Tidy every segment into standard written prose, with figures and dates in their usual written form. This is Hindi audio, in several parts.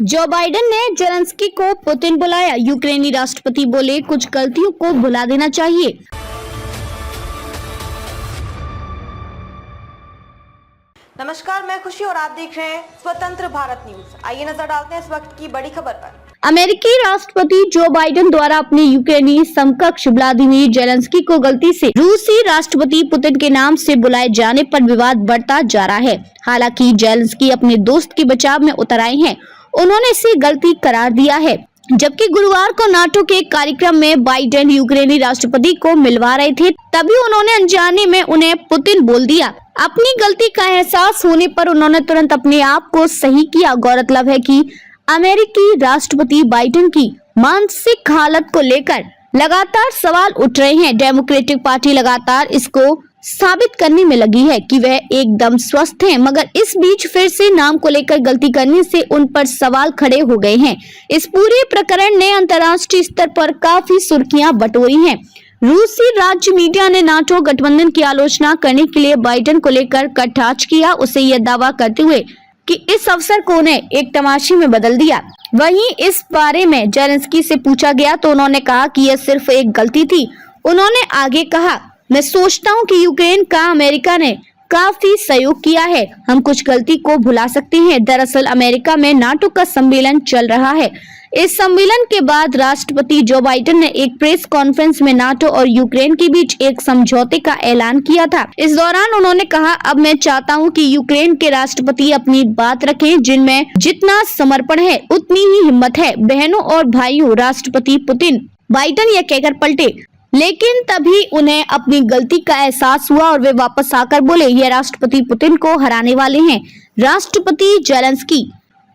जो बाइडेन ने जेलेंस्की को पुतिन बुलाया। यूक्रेनी राष्ट्रपति बोले कुछ गलतियों को भुला देना चाहिए। नमस्कार, मैं खुशी और आप देख रहे हैं स्वतंत्र भारत न्यूज। आइए नजर डालते हैं इस वक्त की बड़ी खबर पर। अमेरिकी राष्ट्रपति जो बाइडेन द्वारा अपने यूक्रेनी समकक्ष व्लादिमीर जेलेंस्की को गलती से रूसी राष्ट्रपति पुतिन के नाम से बुलाए जाने पर विवाद बढ़ता जा रहा है। हालांकि जेलेंस्की अपने दोस्त के बचाव में उतर आए हैं। उन्होंने इसे गलती करार दिया है। जबकि गुरुवार को नाटो के कार्यक्रम में बाइडेन यूक्रेनी राष्ट्रपति को मिलवा रहे थे, तभी उन्होंने अनजाने में उन्हें पुतिन बोल दिया। अपनी गलती का एहसास होने पर उन्होंने तुरंत अपने आप को सही किया। गौरतलब है कि अमेरिकी राष्ट्रपति बाइडेन की मानसिक हालत को लेकर लगातार सवाल उठ रहे हैं। डेमोक्रेटिक पार्टी लगातार इसको साबित करने में लगी है कि वह एकदम स्वस्थ हैं, मगर इस बीच फिर से नाम को लेकर गलती करने से उन पर सवाल खड़े हो गए हैं। इस पूरे प्रकरण ने अंतर्राष्ट्रीय स्तर पर काफी सुर्खियां बटोरी हैं। रूसी राज्य मीडिया ने नाटो गठबंधन की आलोचना करने के लिए बाइडेन को लेकर कटाक्ष किया, उसे यह दावा करते हुए कि इस अवसर को उन्हें एक तमाशे में बदल दिया। वहीं इस बारे में जेलेंस्की से पूछा गया तो उन्होंने कहा कि यह सिर्फ एक गलती थी। उन्होंने आगे कहा, मैं सोचता हूं कि यूक्रेन का अमेरिका ने काफी सहयोग किया है। हम कुछ गलती को भुला सकते हैं। दरअसल अमेरिका में नाटो का सम्मेलन चल रहा है। इस सम्मेलन के बाद राष्ट्रपति जो बाइडेन ने एक प्रेस कॉन्फ्रेंस में नाटो और यूक्रेन के बीच एक समझौते का ऐलान किया था। इस दौरान उन्होंने कहा, अब मैं चाहता हूं कि यूक्रेन के राष्ट्रपति अपनी बात रखें, जिनमें जितना समर्पण है उतनी ही हिम्मत है। बहनों और भाइयों, राष्ट्रपति पुतिन बाइडेन यह कहकर पलटे, लेकिन तभी उन्हें अपनी गलती का एहसास हुआ और वे वापस आकर बोले, यह राष्ट्रपति पुतिन को हराने वाले हैं। राष्ट्रपति जेलेंस्की।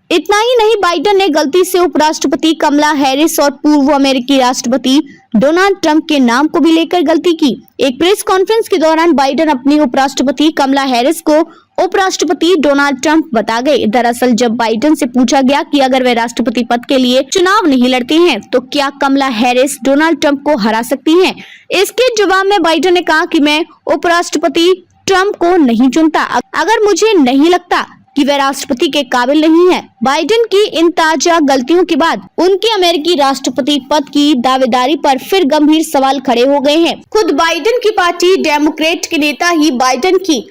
इतना ही नहीं, बाइडेन ने गलती से उपराष्ट्रपति कमला हैरिस और पूर्व अमेरिकी राष्ट्रपति डोनाल्ड ट्रंप के नाम को भी लेकर गलती की। एक प्रेस कॉन्फ्रेंस के दौरान बाइडेन अपनी उपराष्ट्रपति कमला हैरिस को उपराष्ट्रपति डोनाल्ड ट्रंप बता गए। दरअसल जब बाइडेन से पूछा गया कि अगर वे राष्ट्रपति पद के लिए चुनाव नहीं लड़ते हैं तो क्या कमला हैरिस डोनाल्ड ट्रंप को हरा सकती हैं? इसके जवाब में बाइडेन ने कहा कि मैं उपराष्ट्रपति ट्रंप को नहीं चुनता अगर मुझे नहीं लगता कि वे राष्ट्रपति के काबिल नहीं है। बाइडेन की इन ताजा गलतियों के बाद उनके अमेरिकी राष्ट्रपति पद की दावेदारी पर फिर गंभीर सवाल खड़े हो गए हैं। खुद बाइडेन की पार्टी डेमोक्रेट के नेता ही बाइडेन की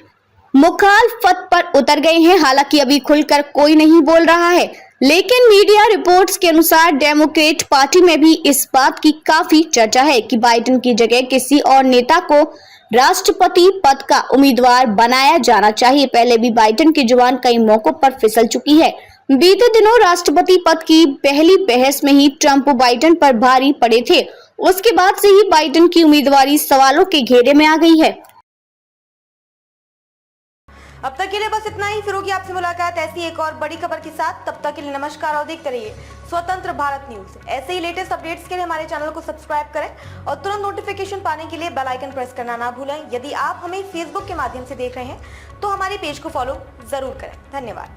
मुखालफत पर उतर गए हैं। हालांकि अभी खुलकर कोई नहीं बोल रहा है, लेकिन मीडिया रिपोर्ट्स के अनुसार डेमोक्रेट पार्टी में भी इस बात की काफी चर्चा है कि बाइडेन की जगह किसी और नेता को राष्ट्रपति पद का उम्मीदवार बनाया जाना चाहिए। पहले भी बाइडेन की जुबान कई मौकों पर फिसल चुकी है। बीते दिनों राष्ट्रपति पद की पहली बहस में ही ट्रंप बाइडेन पर भारी पड़े थे। उसके बाद से ही बाइडेन की उम्मीदवारी सवालों के घेरे में आ गई है। अब तक के लिए बस इतना ही। फिर होगी आपसे मुलाकात ऐसी एक और बड़ी खबर के साथ। तब तक के लिए नमस्कार और देखते रहिए स्वतंत्र भारत न्यूज। ऐसे ही लेटेस्ट अपडेट्स के लिए हमारे चैनल को सब्सक्राइब करें और तुरंत नोटिफिकेशन पाने के लिए बेल आइकन प्रेस करना ना भूलें। यदि आप हमें फेसबुक के माध्यम से देख रहे हैं तो हमारे पेज को फॉलो जरूर करें। धन्यवाद।